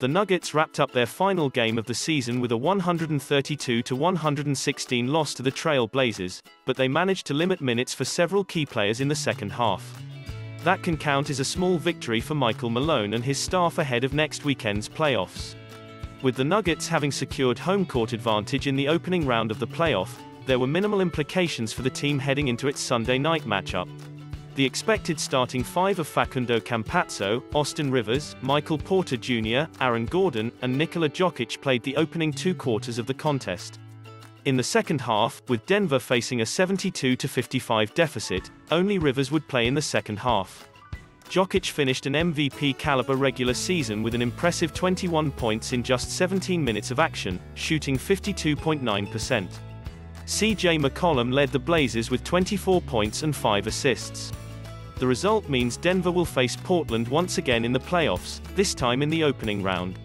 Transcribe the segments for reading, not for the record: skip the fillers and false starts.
The Nuggets wrapped up their final game of the season with a 132-116 loss to the Trail Blazers, but they managed to limit minutes for several key players in the second half. That can count as a small victory for Michael Malone and his staff ahead of next weekend's playoffs. With the Nuggets having secured home court advantage in the opening round of the playoff, there were minimal implications for the team heading into its Sunday night matchup. The expected starting five of Facundo Campazzo, Austin Rivers, Michael Porter Jr., Aaron Gordon, and Nikola Jokić played the opening 2 quarters of the contest. In the second half, with Denver facing a 72-55 deficit, only Rivers would play in the second half. Jokić finished an MVP-caliber regular season with an impressive 21 points in just 17 minutes of action, shooting 52.9%. CJ McCollum led the Blazers with 24 points and 5 assists. The result means Denver will face Portland once again in the playoffs, this time in the opening round.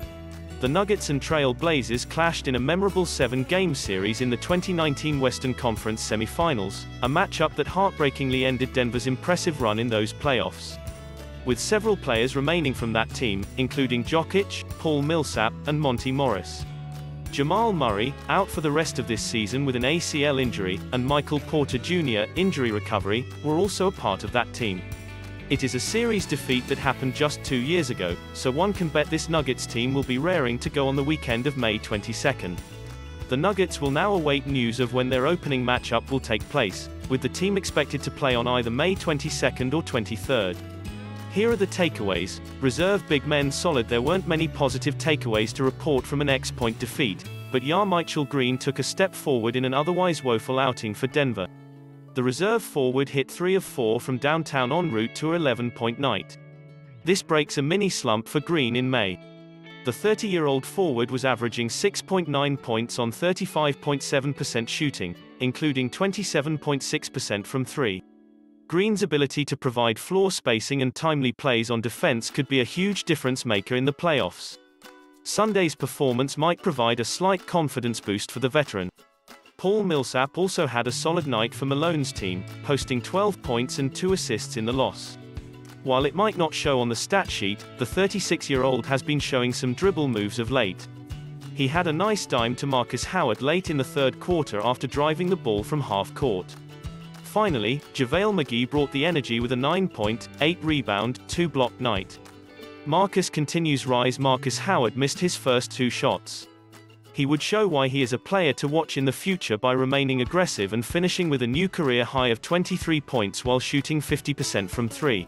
The Nuggets and Trail Blazers clashed in a memorable 7-game series in the 2019 Western Conference semifinals, a matchup that heartbreakingly ended Denver's impressive run in those playoffs. With several players remaining from that team, including Jokić, Paul Millsap, and Monte Morris. Jamal Murray, out for the rest of this season with an ACL injury, and Michael Porter Jr., injury recovery, were also a part of that team. It is a series defeat that happened just 2 years ago, so one can bet this Nuggets team will be raring to go on the weekend of May 22nd. The Nuggets will now await news of when their opening matchup will take place, with the team expected to play on either May 22nd or 23rd. Here are the takeaways. Reserve big men solid. There weren't many positive takeaways to report from an X-point defeat, but JaMychal Green took a step forward in an otherwise woeful outing for Denver. The reserve forward hit 3 of 4 from downtown en route to an 11-point night. This breaks a mini-slump for Green in May. The 30-year-old forward was averaging 6.9 points on 35.7% shooting, including 27.6% from 3. Green's ability to provide floor spacing and timely plays on defense could be a huge difference maker in the playoffs. Sunday's performance might provide a slight confidence boost for the veteran. Paul Millsap also had a solid night for Malone's team, posting 12 points and 2 assists in the loss. While it might not show on the stat sheet, the 36-year-old has been showing some dribble moves of late. He had a nice dime to Markus Howard late in the third quarter after driving the ball from half court. Finally, JaVale McGee brought the energy with a 9-point, 8-rebound, 2-block night. Markus continues rise. Markus Howard missed his first 2 shots. He would show why he is a player to watch in the future by remaining aggressive and finishing with a new career high of 23 points while shooting 50% from 3.